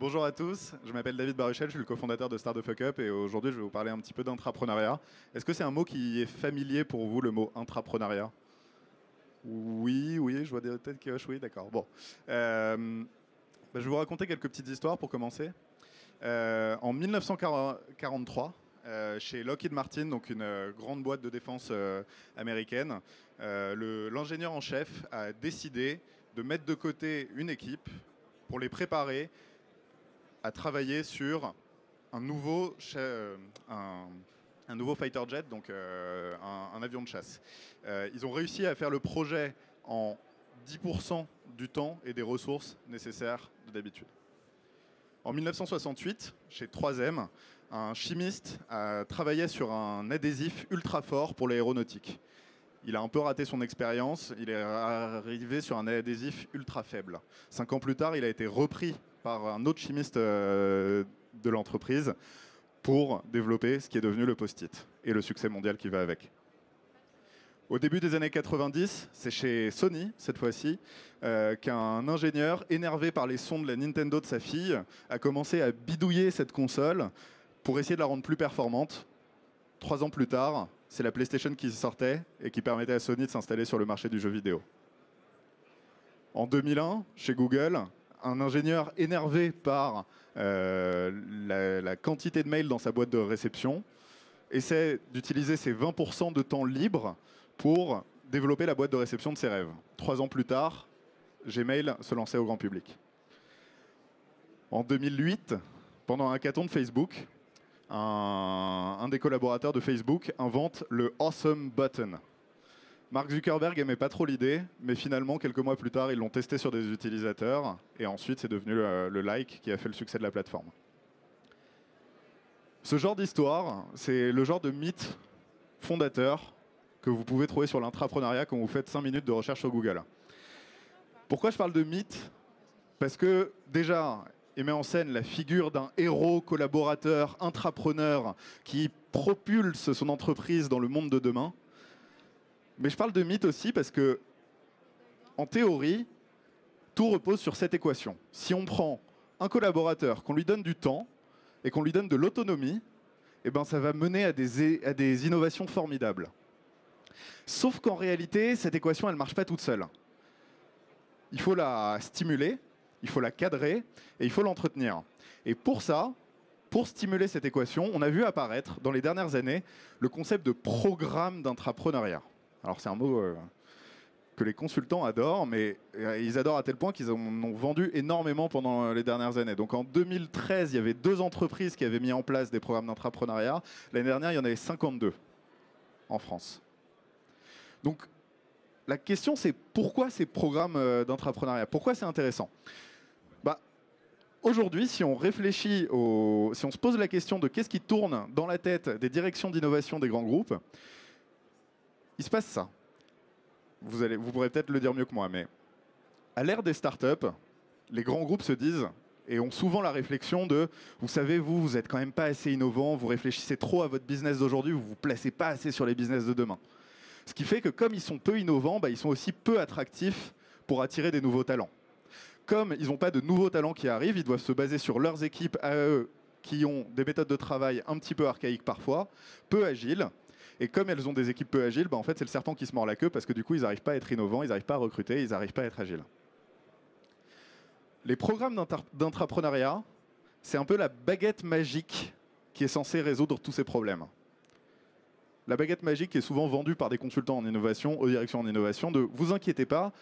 Bonjour à tous, je m'appelle David Baruchel, je suis le cofondateur de Start the Fuck Up et aujourd'hui je vais vous parler un petit peu d'intrapreneuriat. Est-ce que c'est un mot qui est familier pour vous, le mot intrapreneuriat? Oui, oui, je vois des têtes qui hochent, oui, d'accord. Bon. Je vais vous raconter quelques petites histoires pour commencer. En 1943, chez Lockheed Martin, donc une grande boîte de défense américaine, l'ingénieur en chef a décidé de mettre de côté une équipe pour les préparer à travailler sur un nouveau, un nouveau fighter jet, donc un avion de chasse. Ils ont réussi à faire le projet en 10% du temps et des ressources nécessaires de d'habitude. En 1968, chez 3M, un chimiste a travaillé sur un adhésif ultra fort pour l'aéronautique. Il a un peu raté son expérience, il est arrivé sur un adhésif ultra faible. 5 ans plus tard, il a été repris par un autre chimiste de l'entreprise pour développer ce qui est devenu le post-it et le succès mondial qui va avec. Au début des années 90, c'est chez Sony, cette fois-ci, qu'un ingénieur, énervé par les sons de la Nintendo de sa fille, a commencé à bidouiller cette console pour essayer de la rendre plus performante. 3 ans plus tard, c'est la PlayStation qui sortait et qui permettait à Sony de s'installer sur le marché du jeu vidéo. En 2001, chez Google, un ingénieur énervé par la quantité de mails dans sa boîte de réception essaie d'utiliser ses 20% de temps libre pour développer la boîte de réception de ses rêves. 3 ans plus tard, Gmail se lançait au grand public. En 2008, pendant un hackathon de Facebook, un des collaborateurs de Facebook invente le Awesome Button. Mark Zuckerberg aimait pas trop l'idée, mais finalement, quelques mois plus tard, ils l'ont testé sur des utilisateurs, et ensuite, c'est devenu le like qui a fait le succès de la plateforme. Ce genre d'histoire, c'est le genre de mythe fondateur que vous pouvez trouver sur l'intrapreneuriat quand vous faites 5 minutes de recherche sur Google. Pourquoi je parle de mythe? Parce que, déjà, il met en scène la figure d'un héros collaborateur, intrapreneur, qui propulse son entreprise dans le monde de demain. Mais je parle de mythe aussi parce que, en théorie, tout repose sur cette équation. Si on prend un collaborateur, qu'on lui donne du temps et qu'on lui donne de l'autonomie, eh ben ça va mener à des innovations formidables. Sauf qu'en réalité, cette équation, elle ne marche pas toute seule. Il faut la stimuler, il faut la cadrer et il faut l'entretenir. Et pour ça, pour stimuler cette équation, on a vu apparaître dans les dernières années le concept de programme d'intrapreneuriat. Alors c'est un mot que les consultants adorent, mais ils adorent à tel point qu'ils en ont vendu énormément pendant les dernières années. Donc en 2013, il y avait 2 entreprises qui avaient mis en place des programmes d'intrapreneuriat. L'année dernière, il y en avait 52 en France. Donc la question c'est pourquoi ces programmes d'intrapreneuriat? Pourquoi c'est intéressant? Aujourd'hui, si on réfléchit, si on se pose la question de qu'est-ce qui tourne dans la tête des directions d'innovation des grands groupes, il se passe ça. Vous pourrez peut-être le dire mieux que moi, mais à l'ère des startups, les grands groupes se disent, et ont souvent la réflexion de, vous savez, vous êtes quand même pas assez innovant, vous réfléchissez trop à votre business d'aujourd'hui, vous vous placez pas assez sur les business de demain. Ce qui fait que comme ils sont peu innovants, ils sont aussi peu attractifs pour attirer des nouveaux talents. Comme ils n'ont pas de nouveaux talents qui arrivent, ils doivent se baser sur leurs équipes à eux, qui ont des méthodes de travail un petit peu archaïques parfois, peu agiles. Et comme elles ont des équipes peu agiles, en fait, c'est le serpent qui se mord la queue parce que du coup, ils n'arrivent pas à être innovants, ils n'arrivent pas à recruter, ils n'arrivent pas à être agiles. Les programmes d'intrapreneuriat, c'est un peu la baguette magique qui est censée résoudre tous ces problèmes. La baguette magique qui est souvent vendue par des consultants en innovation, aux directions en innovation, de vous inquiétez pas,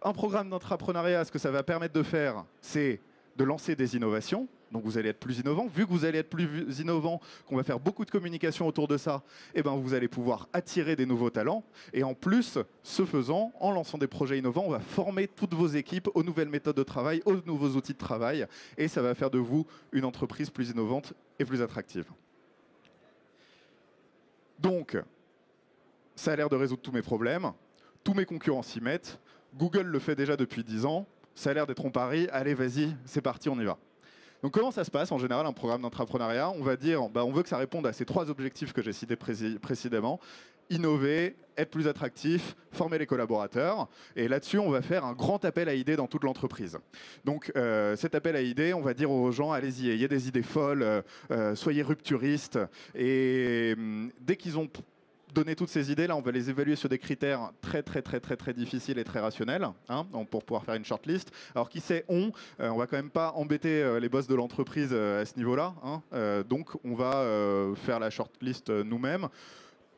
un programme d'intrapreneuriat, ce que ça va permettre de faire, c'est de lancer des innovations. Donc vous allez être plus innovant. Vu que vous allez être plus innovant, qu'on va faire beaucoup de communication autour de ça, vous allez pouvoir attirer des nouveaux talents. Et en plus, ce faisant, en lançant des projets innovants, on va former toutes vos équipes aux nouvelles méthodes de travail, aux nouveaux outils de travail. Et ça va faire de vous une entreprise plus innovante et plus attractive. Donc, ça a l'air de résoudre tous mes problèmes. Tous mes concurrents s'y mettent. Google le fait déjà depuis 10 ans. Ça a l'air d'être en pari. Allez, vas-y, c'est parti, on y va. Donc comment ça se passe en général un programme d'intrapreneuriat? On va dire, on veut que ça réponde à ces 3 objectifs que j'ai cités précédemment. innover, être plus attractif, former les collaborateurs. Et là-dessus, on va faire un grand appel à idées dans toute l'entreprise. Donc cet appel à idées, on va dire aux gens, allez-y, il y a des idées folles, soyez rupturistes. Et dès qu'ils ont donné toutes ces idées, là, on va les évaluer sur des critères très difficiles et très rationnels, hein, pour pouvoir faire une shortlist. Alors qui c'est on va quand même pas embêter les boss de l'entreprise à ce niveau-là, hein, donc on va faire la shortlist nous-mêmes.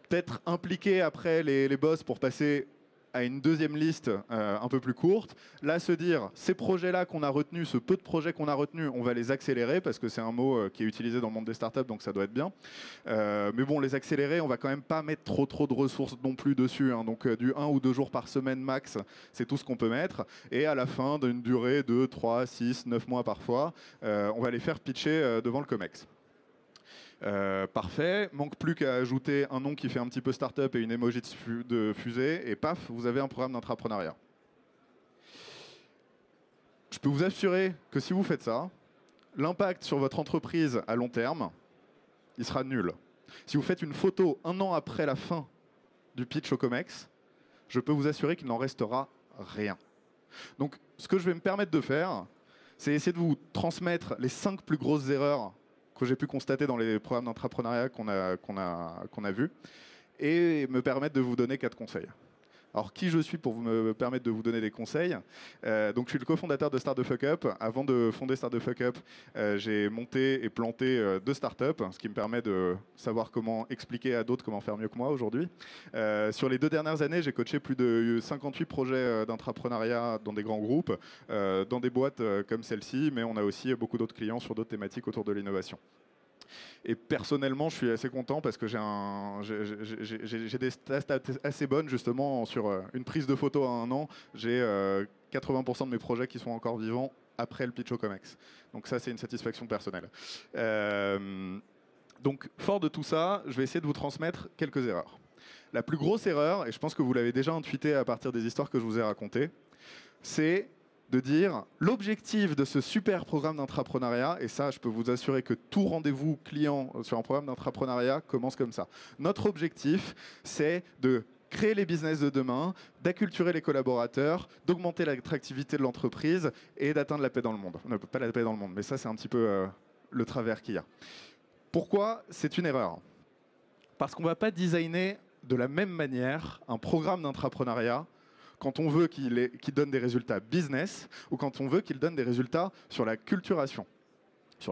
Peut-être impliquer après les boss pour passer à une deuxième liste un peu plus courte. Là, se dire, ces projets-là qu'on a retenus, ce peu de projets qu'on a retenus, on va les accélérer, parce que c'est un mot qui est utilisé dans le monde des startups, donc ça doit être bien. Mais bon, les accélérer, on va quand même pas mettre trop de ressources non plus dessus, hein. Donc du 1 ou 2 jours par semaine max, c'est tout ce qu'on peut mettre. Et à la fin d'une durée de 3, 6, 9 mois parfois, on va les faire pitcher devant le COMEX. Parfait, manque plus qu'à ajouter un nom qui fait un petit peu start-up et une emoji de fusée, et paf, vous avez un programme d'entrepreneuriat. Je peux vous assurer que si vous faites ça, l'impact sur votre entreprise à long terme, il sera nul. Si vous faites une photo un an après la fin du pitch au COMEX, je peux vous assurer qu'il n'en restera rien. Donc, ce que je vais me permettre de faire, c'est essayer de vous transmettre les 5 plus grosses erreurs que j'ai pu constater dans les programmes d'entrepreneuriat qu'on a vus, et me permettre de vous donner 4 conseils. Alors, qui je suis pour me permettre de vous donner des conseils? Donc, je suis le cofondateur de Start the Fuck Up. Avant de fonder Start the Fuck Up, j'ai monté et planté 2 startups, ce qui me permet de savoir comment expliquer à d'autres comment faire mieux que moi aujourd'hui. Sur les 2 dernières années, j'ai coaché plus de 58 projets d'entrepreneuriat dans des grands groupes, dans des boîtes comme celle-ci, mais on a aussi beaucoup d'autres clients sur d'autres thématiques autour de l'innovation. Et personnellement, je suis assez content parce que j'ai des stats assez bonnes justement sur une prise de photo à un an. J'ai 80% de mes projets qui sont encore vivants après le pitch au COMEX. Donc ça, c'est une satisfaction personnelle. Donc fort de tout ça, je vais essayer de vous transmettre quelques erreurs. La plus grosse erreur, et je pense que vous l'avez déjà intuité à partir des histoires que je vous ai racontées, c'est de dire l'objectif de ce super programme d'entrepreneuriat, et ça je peux vous assurer que tout rendez-vous client sur un programme d'entrepreneuriat commence comme ça. Notre objectif, c'est de créer les business de demain, d'acculturer les collaborateurs, d'augmenter l'attractivité de l'entreprise et d'atteindre la paix dans le monde. Pas la paix dans le monde, mais ça c'est un petit peu le travers qu'il y a. Pourquoi c'est une erreur? Parce qu'on ne va pas designer de la même manière un programme d'entrepreneuriat quand on veut qu'il donne des résultats business ou quand on veut qu'il donne des résultats sur la culturation. Ça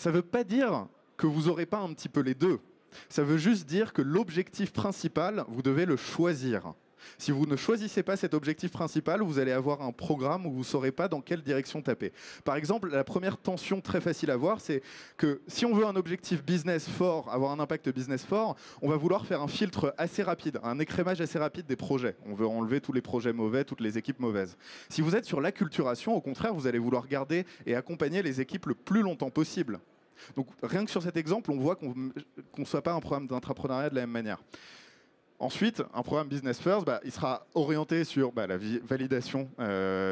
ne veut pas dire que vous n'aurez pas un petit peu les deux. Ça veut juste dire que l'objectif principal, vous devez le choisir. Si vous ne choisissez pas cet objectif principal, vous allez avoir un programme où vous ne saurez pas dans quelle direction taper. Par exemple, la première tension très facile à voir, c'est que si on veut un objectif business fort, avoir un impact business fort, on va vouloir faire un filtre assez rapide, un écrémage assez rapide des projets. On veut enlever tous les projets mauvais, toutes les équipes mauvaises. Si vous êtes sur l'acculturation, au contraire, vous allez vouloir garder et accompagner les équipes le plus longtemps possible. Donc rien que sur cet exemple, on voit qu'on ne soit pas un programme d'entrepreneuriat de la même manière. Ensuite, un programme Business First, il sera orienté sur la validation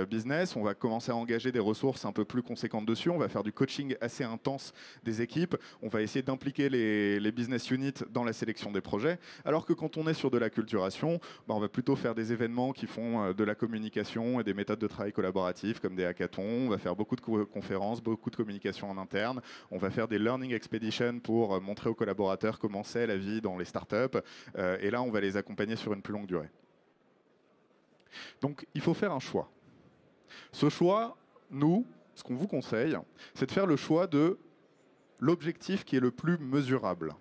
business. On va commencer à engager des ressources un peu plus conséquentes dessus. On va faire du coaching assez intense des équipes. On va essayer d'impliquer les business units dans la sélection des projets. Alors que quand on est sur de l'acculturation, on va plutôt faire des événements qui font de la communication et des méthodes de travail collaboratifs comme des hackathons. On va faire beaucoup de conférences, beaucoup de communication en interne. On va faire des learning expeditions pour montrer aux collaborateurs comment c'est la vie dans les startups. Et là, on va les accompagner sur une plus longue durée. Donc, il faut faire un choix. Ce choix, nous, ce qu'on vous conseille, c'est de faire le choix de l'objectif qui est le plus mesurable.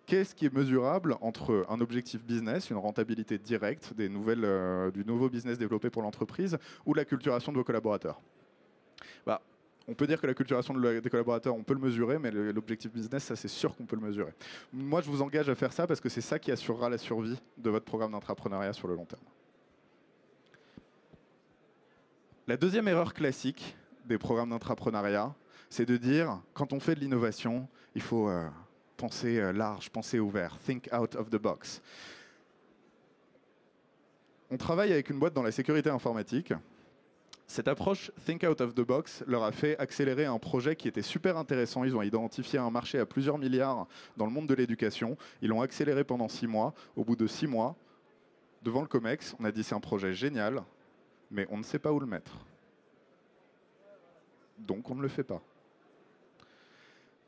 Qu'est-ce qui est mesurable entre un objectif business, une rentabilité directe du nouveau business développé pour l'entreprise, ou l'acculturation de vos collaborateurs? On peut dire que la culturation des collaborateurs, on peut le mesurer, mais l'objectif business, ça c'est sûr qu'on peut le mesurer. Moi, je vous engage à faire ça parce que c'est ça qui assurera la survie de votre programme d'entrepreneuriat sur le long terme. La deuxième erreur classique des programmes d'entrepreneuriat, c'est de dire, quand on fait de l'innovation, il faut penser large, penser ouvert, think out of the box. On travaille avec une boîte dans la sécurité informatique. Cette approche Think Out of the Box leur a fait accélérer un projet qui était super intéressant. Ils ont identifié un marché à plusieurs milliards dans le monde de l'éducation. Ils l'ont accéléré pendant 6 mois. Au bout de 6 mois, devant le COMEX, on a dit c'est un projet génial, mais on ne sait pas où le mettre. Donc on ne le fait pas.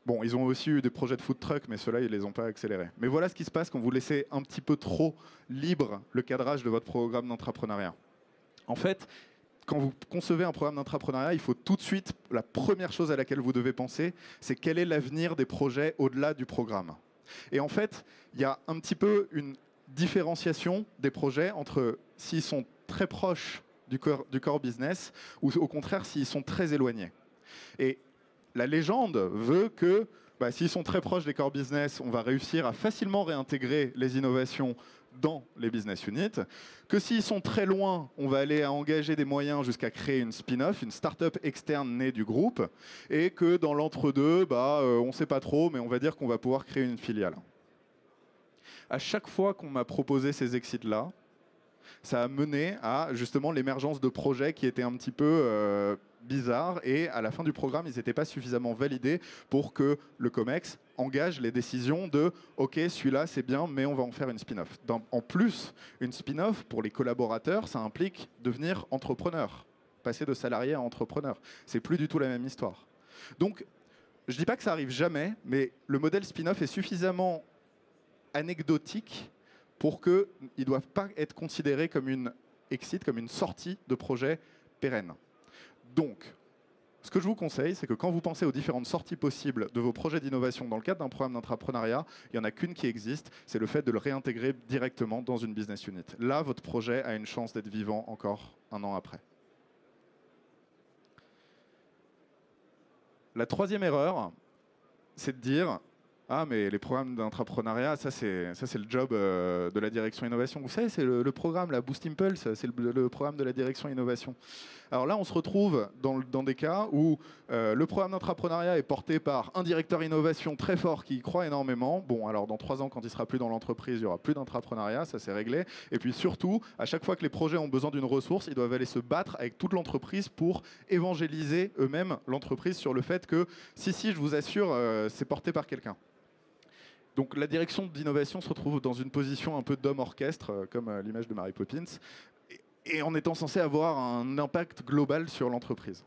Bon, ils ont aussi eu des projets de food truck, mais ceux-là, ils ne les ont pas accélérés. Mais voilà ce qui se passe quand vous laissez un petit peu trop libre le cadrage de votre programme d'entrepreneuriat. En fait, quand vous concevez un programme d'entrepreneuriat, il faut tout de suite, la première chose à laquelle vous devez penser, c'est quel est l'avenir des projets au-delà du programme. Et en fait, il y a un petit peu une différenciation des projets entre s'ils sont très proches du core business ou au contraire s'ils sont très éloignés. Et la légende veut que s'ils sont très proches des core business, on va réussir à facilement réintégrer les innovations dans les business units, que s'ils sont très loin, on va aller à engager des moyens jusqu'à créer une spin-off, une start-up externe née du groupe, et que dans l'entre-deux, on ne sait pas trop, mais on va dire qu'on va pouvoir créer une filiale. À chaque fois qu'on m'a proposé ces exits-là, ça a mené à justement l'émergence de projets qui étaient un petit peu bizarres, et à la fin du programme, ils n'étaient pas suffisamment validés pour que le COMEX engage les décisions de « Ok, celui-là c'est bien, mais on va en faire une spin-off ». En plus, une spin-off, pour les collaborateurs, ça implique devenir entrepreneur, passer de salarié à entrepreneur. C'est plus du tout la même histoire. Donc, je ne dis pas que ça arrive jamais, mais le modèle spin-off est suffisamment anecdotique pour qu'ils ne doivent pas être considérés comme une exit, comme une sortie de projet pérenne. Donc, ce que je vous conseille, c'est que quand vous pensez aux différentes sorties possibles de vos projets d'innovation dans le cadre d'un programme d'entrepreneuriat, il n'y en a qu'une qui existe, c'est le fait de le réintégrer directement dans une business unit. Là, votre projet a une chance d'être vivant encore un an après. La troisième erreur, c'est de dire « Ah, mais les programmes d'entrepreneuriat, ça c'est le job de la direction innovation. » Vous savez, c'est le programme, la Boost Impulse, c'est le programme de la direction innovation. Alors là, on se retrouve dans des cas où le programme d'entrepreneuriat est porté par un directeur innovation très fort qui y croit énormément. Bon, alors dans 3 ans, quand il sera plus dans l'entreprise, il n'y aura plus d'entrepreneuriat, ça c'est réglé. Et puis surtout, à chaque fois que les projets ont besoin d'une ressource, ils doivent aller se battre avec toute l'entreprise pour évangéliser eux-mêmes l'entreprise sur le fait que si, je vous assure, c'est porté par quelqu'un. Donc la direction d'innovation se retrouve dans une position un peu d'homme orchestre, comme l'image de Mary Poppins, et en étant censé avoir un impact global sur l'entreprise.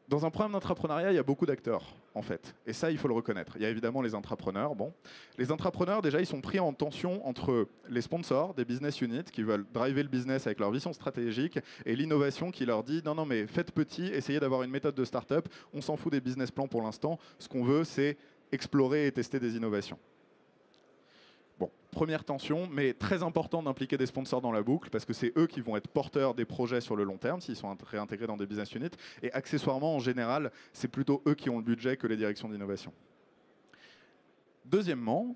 Dans un programme d'entrepreneuriat, il y a beaucoup d'acteurs, en fait. Et ça, il faut le reconnaître. Il y a évidemment les intrapreneurs. Bon. Les intrapreneurs, déjà, ils sont pris en tension entre les sponsors des business units qui veulent driver le business avec leur vision stratégique et l'innovation qui leur dit « Non, mais faites petit, essayez d'avoir une méthode de start-up. On s'en fout des business plans pour l'instant. Ce qu'on veut, c'est explorer et tester des innovations. » Bon, première tension, mais très important d'impliquer des sponsors dans la boucle parce que c'est eux qui vont être porteurs des projets sur le long terme s'ils sont réintégrés dans des business units. Et accessoirement, en général, c'est plutôt eux qui ont le budget que les directions d'innovation. Deuxièmement,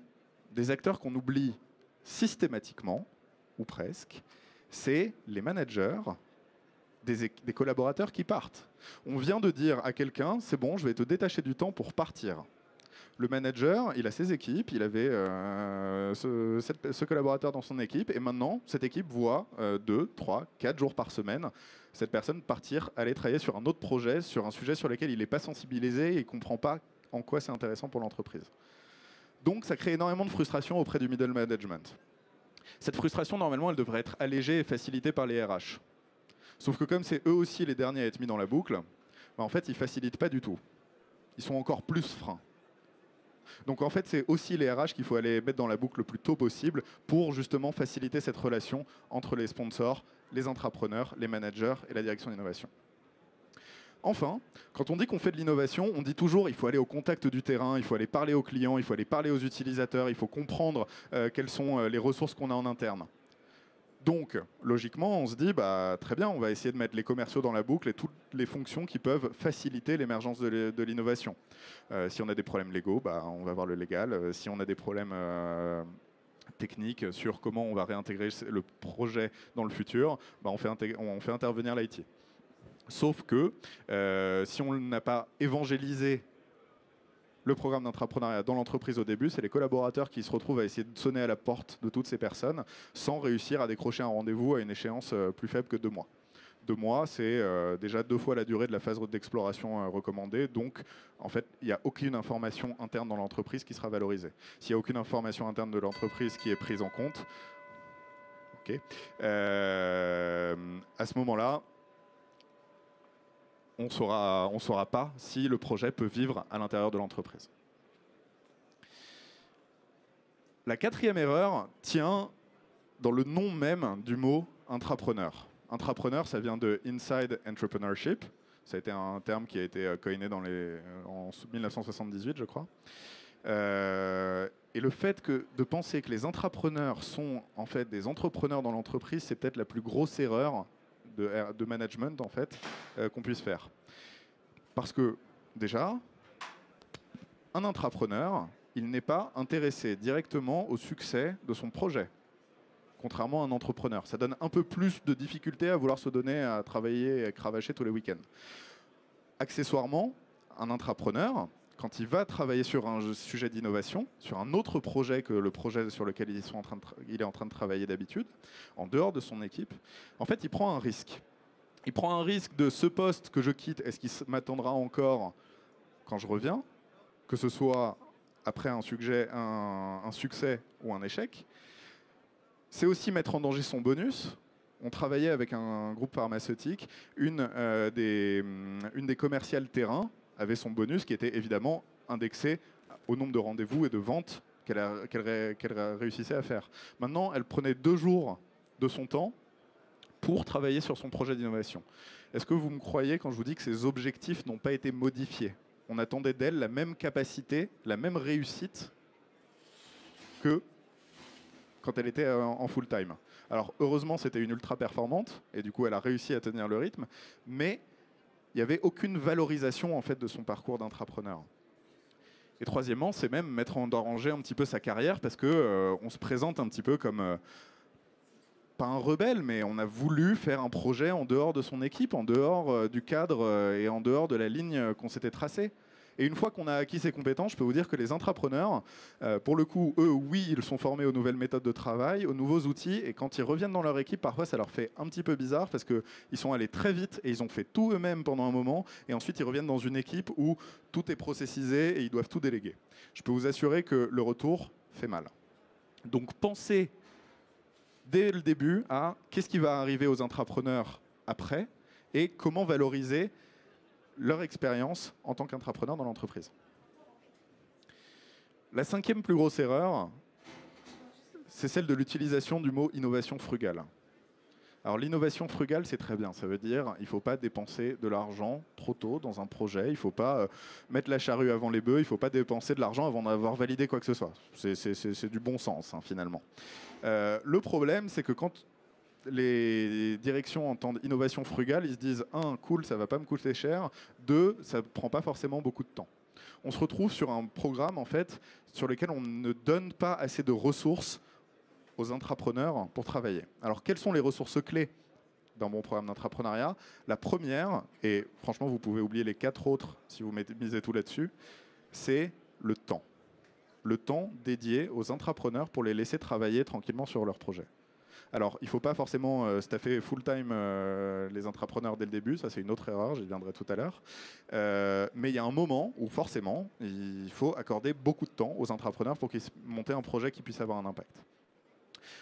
des acteurs qu'on oublie systématiquement, ou presque, c'est les managers des collaborateurs qui partent. On vient de dire à quelqu'un, c'est bon, je vais te détacher du temps pour partir. Le manager, il a ses équipes, il avait ce collaborateur dans son équipe, et maintenant, cette équipe voit 2, 3, 4 jours par semaine cette personne partir, aller travailler sur un autre projet, sur un sujet sur lequel il n'est pas sensibilisé et il ne comprend pas en quoi c'est intéressant pour l'entreprise. Donc ça crée énormément de frustration auprès du middle management. Cette frustration, normalement, elle devrait être allégée et facilitée par les RH. Sauf que comme c'est eux aussi les derniers à être mis dans la boucle, en fait, ils ne facilitent pas du tout. Ils sont encore plus freins. Donc en fait, c'est aussi les RH qu'il faut aller mettre dans la boucle le plus tôt possible pour justement faciliter cette relation entre les sponsors, les intrapreneurs, les managers et la direction d'innovation. Enfin, quand on dit qu'on fait de l'innovation, on dit toujours qu'il faut aller au contact du terrain, il faut aller parler aux clients, il faut aller parler aux utilisateurs, il faut comprendre quelles sont les ressources qu'on a en interne. Donc, logiquement, on se dit, très bien, on va essayer de mettre les commerciaux dans la boucle et toutes les fonctions qui peuvent faciliter l'émergence de l'innovation. Si on a des problèmes légaux, on va voir le légal. Si on a des problèmes techniques sur comment on va réintégrer le projet dans le futur, on fait intervenir l'IT. Sauf que si on n'a pas évangélisé Le programme d'entrepreneuriat dans l'entreprise au début, c'est les collaborateurs qui se retrouvent à essayer de sonner à la porte de toutes ces personnes sans réussir à décrocher un rendez-vous à une échéance plus faible que 2 mois. 2 mois, c'est déjà 2 fois la durée de la phase d'exploration recommandée. Donc, en fait, il n'y a aucune information interne dans l'entreprise qui sera valorisée. S'il n'y a aucune information interne de l'entreprise qui est prise en compte, ok, à ce moment-là, on ne saura pas si le projet peut vivre à l'intérieur de l'entreprise. La 4e erreur tient dans le nom même du mot intrapreneur. Intrapreneur, ça vient de Inside Entrepreneurship. Ça a été un terme qui a été coiné en 1978, je crois. Et le fait de penser que les intrapreneurs sont en fait des entrepreneurs dans l'entreprise, c'est peut-être la plus grosse erreur de management en fait, qu'on puisse faire. Parce que déjà, un intrapreneur, il n'est pas intéressé directement au succès de son projet, contrairement à un entrepreneur. Ça donne un peu plus de difficulté à vouloir se donner à travailler et à cravacher tous les week-ends. Accessoirement, un intrapreneur, quand il va travailler sur un sujet d'innovation, sur un autre projet que le projet sur lequel il est en train de travailler d'habitude, en dehors de son équipe, en fait, il prend un risque. Il prend un risque de ce poste que je quitte, est-ce qu'il m'attendra encore quand je reviens, que ce soit après un succès ou un échec. C'est aussi mettre en danger son bonus. On travaillait avec un groupe pharmaceutique. Une des commerciales terrain avait son bonus qui était évidemment indexé au nombre de rendez-vous et de ventes qu'elle réussissait à faire. Maintenant, elle prenait 2 jours de son temps pour travailler sur son projet d'innovation. Est-ce que vous me croyez quand je vous dis que ses objectifs n'ont pas été modifiés? On attendait d'elle la même capacité, la même réussite que quand elle était en full-time. Alors heureusement, c'était une ultra performante et du coup, elle a réussi à tenir le rythme, mais il n'y avait aucune valorisation en fait de son parcours d'intrapreneur. Et troisièmement, c'est même mettre en danger un petit peu sa carrière parce que on se présente un petit peu comme pas un rebelle, mais on a voulu faire un projet en dehors de son équipe, en dehors du cadre et en dehors de la ligne qu'on s'était tracée. Et une fois qu'on a acquis ces compétences, je peux vous dire que les intrapreneurs, pour le coup, eux, oui, ils sont formés aux nouvelles méthodes de travail, aux nouveaux outils, et quand ils reviennent dans leur équipe, parfois ça leur fait un petit peu bizarre parce qu'ils sont allés très vite et ils ont fait tout eux-mêmes pendant un moment, et ensuite ils reviennent dans une équipe où tout est processisé et ils doivent tout déléguer. Je peux vous assurer que le retour fait mal. Donc pensez dès le début à qu'est-ce qui va arriver aux intrapreneurs après et comment valoriser leur expérience en tant qu'intrapreneur dans l'entreprise. La 5e plus grosse erreur, c'est celle de l'utilisation du mot innovation frugale. Alors l'innovation frugale, c'est très bien. Ça veut dire il ne faut pas dépenser de l'argent trop tôt dans un projet. Il ne faut pas mettre la charrue avant les bœufs. Il ne faut pas dépenser de l'argent avant d'avoir validé quoi que ce soit. C'est du bon sens, hein, finalement. Le problème, c'est que quand les directions entendent innovation frugale, ils se disent 1, cool, ça va pas me coûter cher, 2, ça ne prend pas forcément beaucoup de temps. On se retrouve sur un programme en fait sur lequel on ne donne pas assez de ressources aux intrapreneurs pour travailler. Alors quelles sont les ressources clés dans mon programme d'entrepreneuriat? La première, et franchement vous pouvez oublier les 4 autres si vous misez tout là-dessus, c'est le temps. Le temps dédié aux intrapreneurs pour les laisser travailler tranquillement sur leur projet. Alors, il ne faut pas forcément staffer full-time les intrapreneurs dès le début, ça c'est une autre erreur, j'y viendrai tout à l'heure. Mais il y a un moment où forcément, il faut accorder beaucoup de temps aux intrapreneurs pour qu'ils montent un projet qui puisse avoir un impact.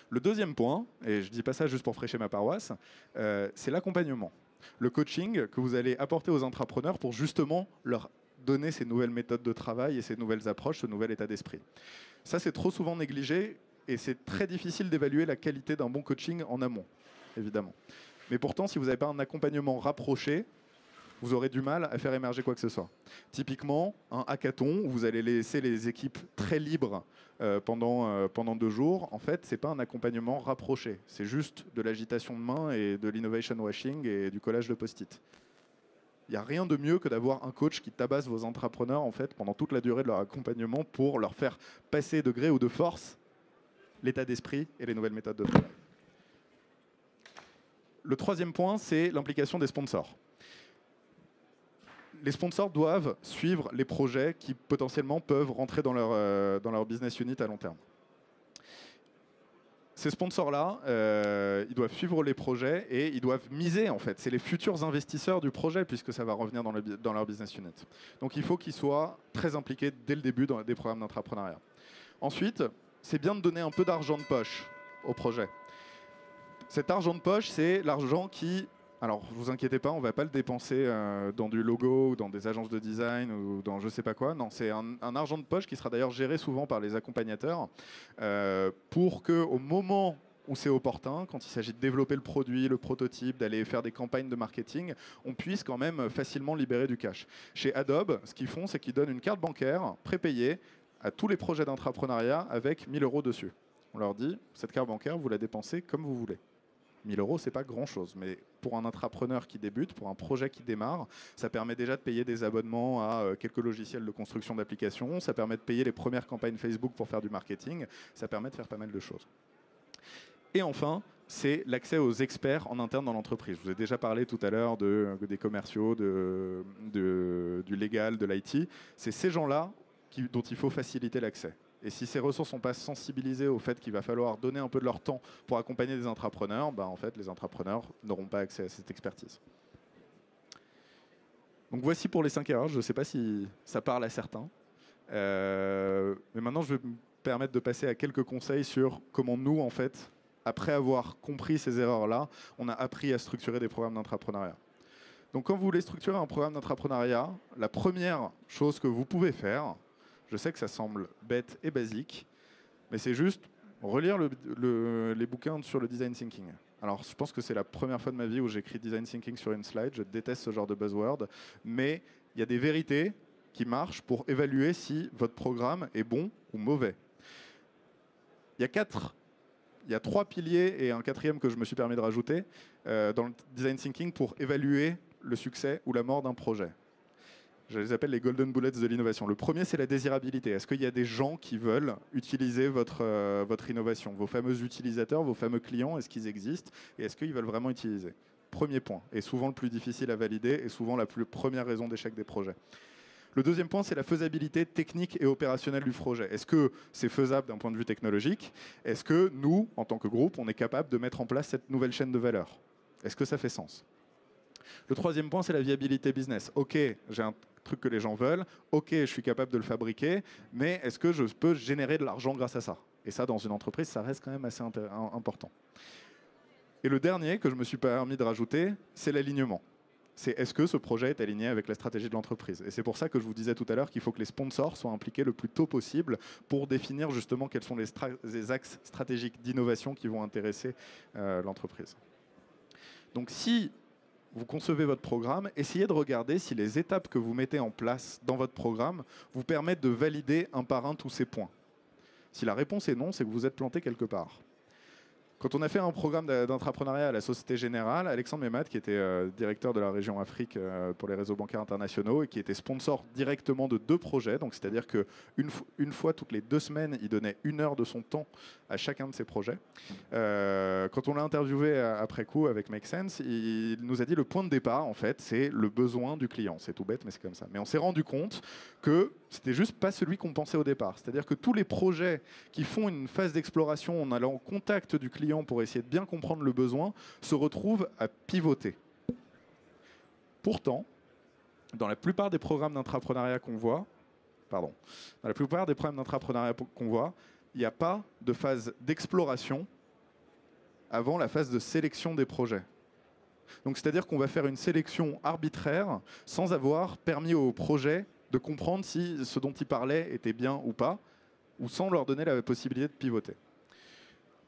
Le deuxième point, et je ne dis pas ça juste pour fraîcher ma paroisse, c'est l'accompagnement. Le coaching que vous allez apporter aux intrapreneurs pour justement leur donner ces nouvelles méthodes de travail et ces nouvelles approches, ce nouvel état d'esprit. Ça, c'est trop souvent négligé. Et c'est très difficile d'évaluer la qualité d'un bon coaching en amont, évidemment. Mais pourtant, si vous n'avez pas un accompagnement rapproché, vous aurez du mal à faire émerger quoi que ce soit. Typiquement, un hackathon où vous allez laisser les équipes très libres pendant 2 jours, en fait, ce n'est pas un accompagnement rapproché. C'est juste de l'agitation de main et de l'innovation washing et du collage de post-it. Il n'y a rien de mieux que d'avoir un coach qui tabasse vos intrapreneurs en fait, pendant toute la durée de leur accompagnement pour leur faire passer de gré ou de force l'état d'esprit et les nouvelles méthodes de travail. Le 3e point, c'est l'implication des sponsors. les sponsors doivent suivre les projets qui potentiellement peuvent rentrer dans leur business unit à long terme. Ces sponsors-là, ils doivent suivre les projets et ils doivent miser, en fait. C'est les futurs investisseurs du projet, puisque ça va revenir dans leur business unit. Donc il faut qu'ils soient très impliqués dès le début dans des programmes d'entrepreneuriat. Ensuite, c'est bien de donner un peu d'argent de poche au projet. Cet argent de poche, c'est l'argent qui... Alors, ne vous inquiétez pas, on ne va pas le dépenser dans du logo ou dans des agences de design ou dans je ne sais pas quoi. Non, c'est un argent de poche qui sera d'ailleurs géré souvent par les accompagnateurs pour qu'au moment où c'est opportun, quand il s'agit de développer le produit, le prototype, d'aller faire des campagnes de marketing, on puisse quand même facilement libérer du cash. Chez Adobe, ce qu'ils font, c'est qu'ils donnent une carte bancaire prépayée à tous les projets d'entrepreneuriat avec 1 000 € dessus. On leur dit, cette carte bancaire, vous la dépensez comme vous voulez. 1 000 €, c'est pas grand-chose, mais pour un entrepreneur qui débute, pour un projet qui démarre, ça permet déjà de payer des abonnements à quelques logiciels de construction d'applications, ça permet de payer les premières campagnes Facebook pour faire du marketing, ça permet de faire pas mal de choses. Et enfin, c'est l'accès aux experts en interne dans l'entreprise. Je vous ai déjà parlé tout à l'heure des commerciaux, du légal, de l'IT. C'est ces gens-là dont il faut faciliter l'accès. Et si ces ressources ne sont pas sensibilisées au fait qu'il va falloir donner un peu de leur temps pour accompagner des entrepreneurs, en fait, les entrepreneurs n'auront pas accès à cette expertise. Donc voici pour les 5 erreurs. Je ne sais pas si ça parle à certains. Mais maintenant, je vais me permettre de passer à quelques conseils sur comment nous, en fait, après avoir compris ces erreurs-là, on a appris à structurer des programmes d'entrepreneuriat. Donc quand vous voulez structurer un programme d'entrepreneuriat, la première chose que vous pouvez faire, je sais que ça semble bête et basique, mais c'est juste relire les bouquins sur le design thinking. Alors, je pense que c'est la première fois de ma vie où j'écris design thinking sur une slide. Je déteste ce genre de buzzword, mais il y a des vérités qui marchent pour évaluer si votre programme est bon ou mauvais. Il y a 3 piliers et un 4e que je me suis permis de rajouter dans le design thinking pour évaluer le succès ou la mort d'un projet. Je les appelle les golden bullets de l'innovation. Le premier, c'est la désirabilité. Est-ce qu'il y a des gens qui veulent utiliser votre innovation? Vos fameux utilisateurs, vos fameux clients, est-ce qu'ils existent? Et est-ce qu'ils veulent vraiment utiliser? Premier point, et souvent le plus difficile à valider, et souvent la première raison d'échec des projets. Le deuxième point, c'est la faisabilité technique et opérationnelle du projet. Est-ce que c'est faisable d'un point de vue technologique? Est-ce que nous, en tant que groupe, on est capable de mettre en place cette nouvelle chaîne de valeur? Est-ce que ça fait sens? Le troisième point, c'est la viabilité business. Ok, j'ai un truc que les gens veulent, ok, je suis capable de le fabriquer, mais est-ce que je peux générer de l'argent grâce à ça? Et ça, dans une entreprise, ça reste quand même assez important. Et le dernier que je me suis permis de rajouter, c'est l'alignement. C'est est-ce que ce projet est aligné avec la stratégie de l'entreprise? Et c'est pour ça que je vous disais tout à l'heure qu'il faut que les sponsors soient impliqués le plus tôt possible pour définir justement quels sont les axes stratégiques d'innovation qui vont intéresser l'entreprise. Donc si vous concevez votre programme, essayez de regarder si les étapes que vous mettez en place dans votre programme vous permettent de valider un par un tous ces points. Si la réponse est non, c'est que vous êtes planté quelque part. Quand on a fait un programme d'entrepreneuriat à la Société Générale, Alexandre Mehmat, qui était directeur de la région Afrique pour les réseaux bancaires internationaux et qui était sponsor directement de 2 projets, donc c'est-à-dire qu'une fois toutes les 2 semaines, il donnait 1 heure de son temps à chacun de ces projets. Quand on l'a interviewé après coup avec Make Sense, il nous a dit le point de départ, en fait, c'est le besoin du client. C'est tout bête, mais c'est comme ça. Mais on s'est rendu compte que c'était juste pas celui qu'on pensait au départ. C'est-à-dire que tous les projets qui font une phase d'exploration en allant au contact du client pour essayer de bien comprendre le besoin, se retrouvent à pivoter. Pourtant, dans la plupart des programmes d'entrepreneuriat qu'on voit, il n'y a pas de phase d'exploration avant la phase de sélection des projets. Donc, c'est-à-dire qu'on va faire une sélection arbitraire sans avoir permis au projet de comprendre si ce dont il parlait était bien ou pas, ou sans leur donner la possibilité de pivoter.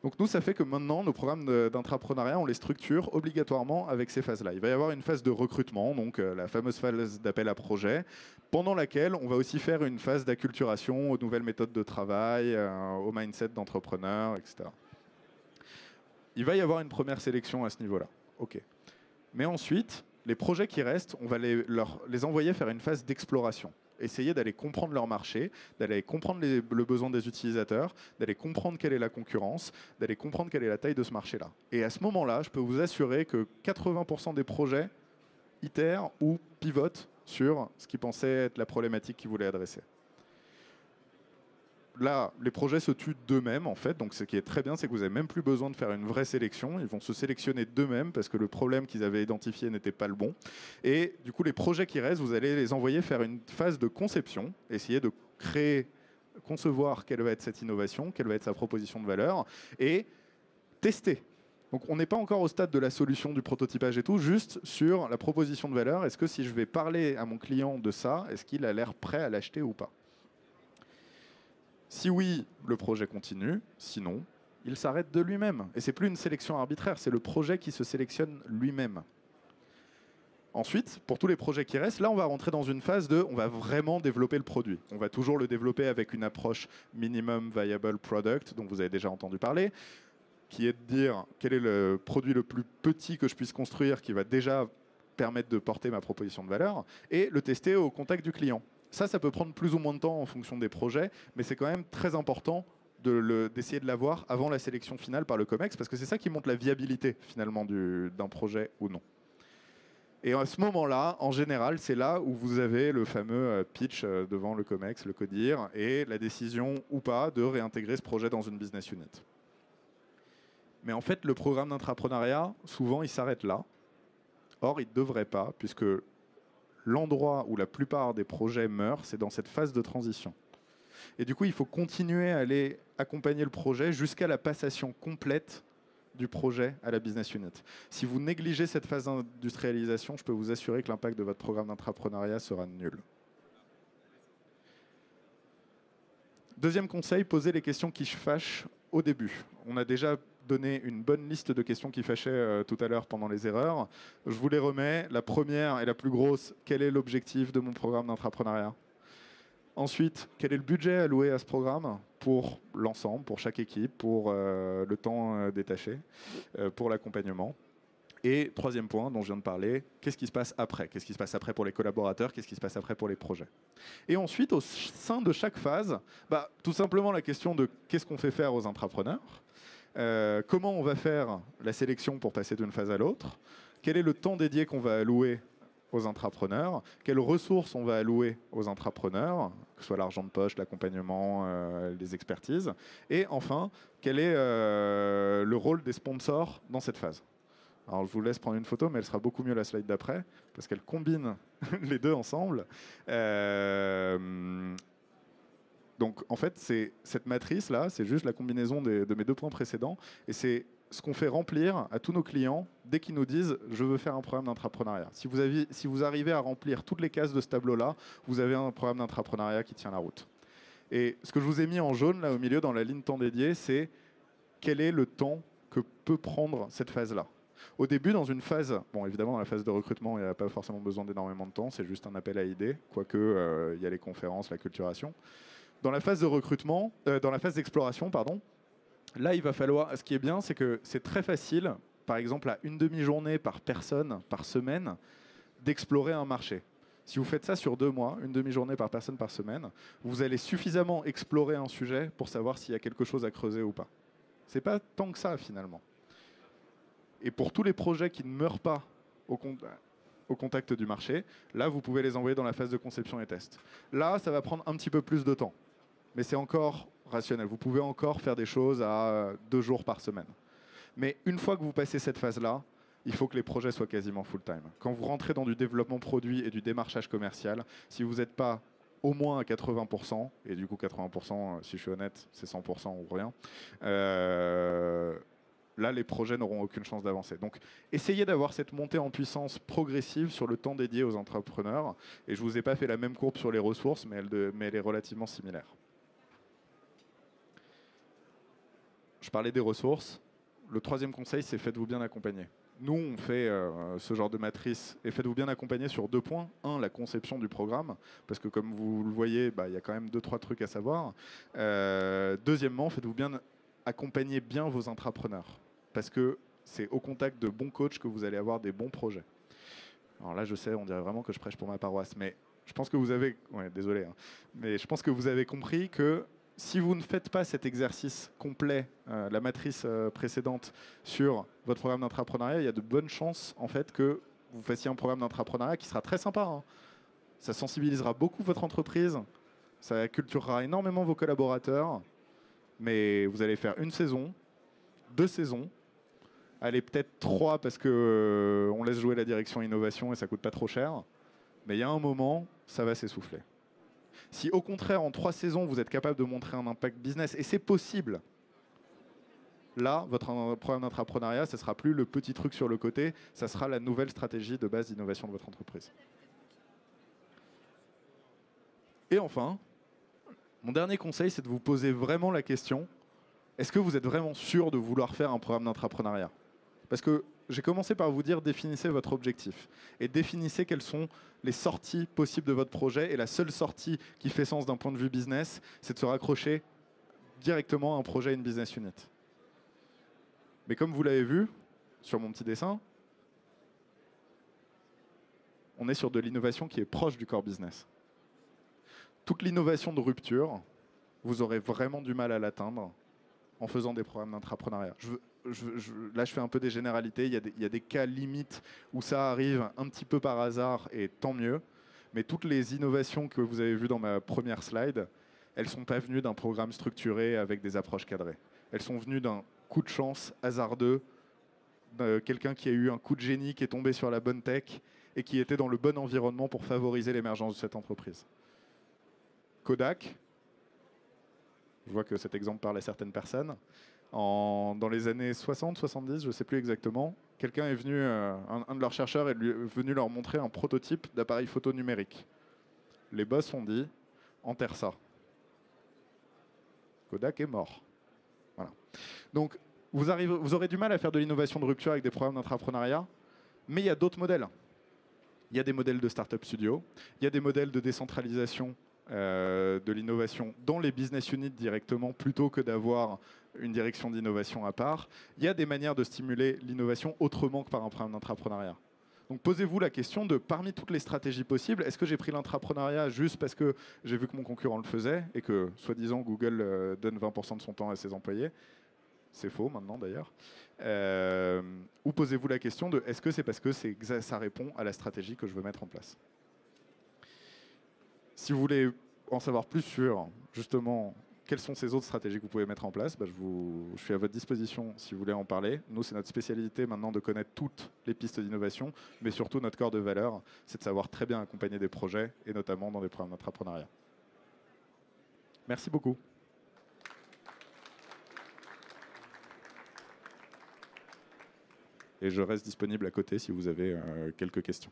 Donc nous, ça fait que maintenant, nos programmes d'entrepreneuriat, on les structure obligatoirement avec ces phases-là. Il va y avoir une phase de recrutement, donc la fameuse phase d'appel à projet, pendant laquelle on va aussi faire une phase d'acculturation aux nouvelles méthodes de travail, au mindset d'entrepreneur, etc. Il va y avoir une première sélection à ce niveau-là. OK. Mais ensuite, les projets qui restent, on va les envoyer faire une phase d'exploration. Essayer d'aller comprendre leur marché, d'aller comprendre le besoin des utilisateurs, d'aller comprendre quelle est la concurrence, d'aller comprendre quelle est la taille de ce marché-là. Et à ce moment-là, je peux vous assurer que 80% des projets itèrent ou pivotent sur ce qu'ils pensaient être la problématique qu'ils voulaient adresser. Là, les projets se tuent d'eux-mêmes, en fait. Donc, ce qui est très bien, c'est que vous n'avez même plus besoin de faire une vraie sélection. Ils vont se sélectionner d'eux-mêmes parce que le problème qu'ils avaient identifié n'était pas le bon. Et du coup, les projets qui restent, vous allez les envoyer faire une phase de conception, essayer de créer, concevoir quelle va être cette innovation, quelle va être sa proposition de valeur, et tester. Donc, on n'est pas encore au stade de la solution, du prototypage et tout, juste sur la proposition de valeur. Est-ce que si je vais parler à mon client de ça, est-ce qu'il a l'air prêt à l'acheter ou pas ? Si oui, le projet continue. Sinon, il s'arrête de lui-même. Et c'est plus une sélection arbitraire, c'est le projet qui se sélectionne lui-même. Ensuite, pour tous les projets qui restent, là, on va rentrer dans une phase de, on va vraiment développer le produit. On va toujours le développer avec une approche minimum viable product, dont vous avez déjà entendu parler, qui est de dire quel est le produit le plus petit que je puisse construire, qui va déjà permettre de porter ma proposition de valeur, et le tester au contact du client. Ça peut prendre plus ou moins de temps en fonction des projets, mais c'est quand même très important d'essayer de l'avoir avant la sélection finale par le COMEX, parce que c'est ça qui montre la viabilité finalement d'un projet ou non. Et à ce moment-là, en général, c'est là où vous avez le fameux pitch devant le COMEX, le CODIR, et la décision ou pas de réintégrer ce projet dans une business unit. Mais en fait, le programme d'intrapreneuriat, souvent, il s'arrête là. Or, il ne devrait pas, puisque l'endroit où la plupart des projets meurent, c'est dans cette phase de transition. Et du coup, il faut continuer à aller accompagner le projet jusqu'à la passation complète du projet à la business unit. Si vous négligez cette phase d'industrialisation, je peux vous assurer que l'impact de votre programme d'intrapreneuriat sera nul. Deuxième conseil, posez les questions qui fâchent au début. On a déjà donné une bonne liste de questions qui fâchaient tout à l'heure pendant les erreurs. Je vous les remets. La première et la plus grosse, quel est l'objectif de mon programme d'intrapreneuriat ? Ensuite, quel est le budget alloué à ce programme pour l'ensemble, pour chaque équipe, pour le temps détaché, pour l'accompagnement ? Et troisième point dont je viens de parler, qu'est-ce qui se passe après ? Qu'est-ce qui se passe après pour les collaborateurs ? Qu'est-ce qui se passe après pour les projets ? Et ensuite, au sein de chaque phase, tout simplement la question de qu'est-ce qu'on fait faire aux intrapreneurs ? Comment on va faire la sélection pour passer d'une phase à l'autre ? Quel est le temps dédié qu'on va allouer aux intrapreneurs ? Quelles ressources on va allouer aux intrapreneurs, que ce soit l'argent de poche, l'accompagnement, les expertises ? Et enfin, quel est le rôle des sponsors dans cette phase ? Alors je vous laisse prendre une photo, mais elle sera beaucoup mieux la slide d'après, parce qu'elle combine les deux ensemble. Donc en fait, cette matrice-là, c'est juste la combinaison de mes deux points précédents, et c'est ce qu'on fait remplir à tous nos clients dès qu'ils nous disent « je veux faire un programme d'intrapreneuriat ». Si vous arrivez à remplir toutes les cases de ce tableau-là, vous avez un programme d'intrapreneuriat qui tient la route. Et ce que je vous ai mis en jaune, là au milieu, dans la ligne temps dédié, c'est quel est le temps que peut prendre cette phase-là. Au début, dans une phase, bon évidemment dans la phase de recrutement, il n'y a pas forcément besoin d'énormément de temps, c'est juste un appel à idées, quoique il y a les conférences, la culturation. Dans la phase de recrutement, dans la phase d'exploration, pardon, là il va falloir, ce qui est bien, c'est que c'est très facile, par exemple à une demi-journée par personne, par semaine, d'explorer un marché. Si vous faites ça sur 2 mois, une demi-journée par personne par semaine, vous allez suffisamment explorer un sujet pour savoir s'il y a quelque chose à creuser ou pas. C'est pas tant que ça finalement. Et pour tous les projets qui ne meurent pas au contact du marché, là, vous pouvez les envoyer dans la phase de conception et test. Là, ça va prendre un petit peu plus de temps. Mais c'est encore rationnel. Vous pouvez encore faire des choses à 2 jours par semaine. Mais une fois que vous passez cette phase-là, il faut que les projets soient quasiment full-time. Quand vous rentrez dans du développement produit et du démarchage commercial, si vous n'êtes pas au moins à 80%, et du coup 80%, si je suis honnête, c'est 100% ou rien, là, les projets n'auront aucune chance d'avancer. Donc, essayez d'avoir cette montée en puissance progressive sur le temps dédié aux entrepreneurs. Et je ne vous ai pas fait la même courbe sur les ressources, mais elle est relativement similaire. Je parlais des ressources. Le troisième conseil, c'est faites-vous bien accompagner. Nous, on fait ce genre de matrice et faites-vous bien accompagner sur 2 points. Un, la conception du programme, parce que comme vous le voyez, il y a quand même 2-3 trucs à savoir. Deuxièmement, faites-vous bien accompagner bien vos intrapreneurs, parce que c'est au contact de bons coachs que vous allez avoir des bons projets. Alors là, je sais, on dirait vraiment que je prêche pour ma paroisse, mais je pense que vous avez... Ouais, désolé, hein, mais je pense que vous avez compris que si vous ne faites pas cet exercice complet, la matrice précédente, sur votre programme d'intrapreneuriat, il y a de bonnes chances en fait que vous fassiez un programme d'intrapreneuriat qui sera très sympa, hein, Ça sensibilisera beaucoup votre entreprise, ça acculturera énormément vos collaborateurs, mais vous allez faire une saison, 2 saisons, allez peut-être 3 parce que on laisse jouer la direction innovation et ça coûte pas trop cher, mais il y a un moment, ça va s'essouffler. Si au contraire, en 3 saisons, vous êtes capable de montrer un impact business, et c'est possible, là, votre programme d'entrepreneuriat, ce ne sera plus le petit truc sur le côté, ça sera la nouvelle stratégie de base d'innovation de votre entreprise. Et enfin, mon dernier conseil, c'est de vous poser vraiment la question, est-ce que vous êtes vraiment sûr de vouloir faire un programme d'entrepreneuriat? Parce que j'ai commencé par vous dire, définissez votre objectif et définissez quelles sont les sorties possibles de votre projet. Et la seule sortie qui fait sens d'un point de vue business, c'est de se raccrocher directement à un projet, une business unit. Mais comme vous l'avez vu sur mon petit dessin, on est sur de l'innovation qui est proche du core business. Toute l'innovation de rupture, vous aurez vraiment du mal à l'atteindre en faisant des programmes d'entrepreneuriat. Là, je fais un peu des généralités. Il y a des cas limites où ça arrive un petit peu par hasard, et tant mieux. Mais toutes les innovations que vous avez vues dans ma première slide, elles ne sont pas venues d'un programme structuré avec des approches cadrées. Elles sont venues d'un coup de chance hasardeux, de quelqu'un qui a eu un coup de génie, qui est tombé sur la bonne tech et qui était dans le bon environnement pour favoriser l'émergence de cette entreprise. Kodak, je vois que cet exemple parle à certaines personnes. Dans les années 60, 70, je ne sais plus exactement, quelqu'un est venu, un de leurs chercheurs est venu leur montrer un prototype d'appareil photo numérique. Les boss ont dit, enterre ça. Kodak est mort. Voilà. Donc, vous aurez du mal à faire de l'innovation de rupture avec des programmes d'entrepreneuriat, mais il y a d'autres modèles. Il y a des modèles de start-up studio, il y a des modèles de décentralisation de l'innovation dans les business units directement, plutôt que d'avoir une direction d'innovation à part. Il y a des manières de stimuler l'innovation autrement que par un programme d'entrepreneuriat. Donc posez-vous la question de, parmi toutes les stratégies possibles, est-ce que j'ai pris l'entrepreneuriat juste parce que j'ai vu que mon concurrent le faisait et que, soi-disant, Google donne 20% de son temps à ses employés? C'est faux maintenant d'ailleurs. Ou posez-vous la question de, est-ce que c'est parce que ça répond à la stratégie que je veux mettre en place? Si vous voulez en savoir plus sur, justement, quelles sont ces autres stratégies que vous pouvez mettre en place, je suis à votre disposition si vous voulez en parler. Nous, c'est notre spécialité maintenant de connaître toutes les pistes d'innovation, mais surtout notre corps de valeur, c'est de savoir très bien accompagner des projets, et notamment dans des programmes d'entrepreneuriat. Merci beaucoup. Et je reste disponible à côté si vous avez quelques questions.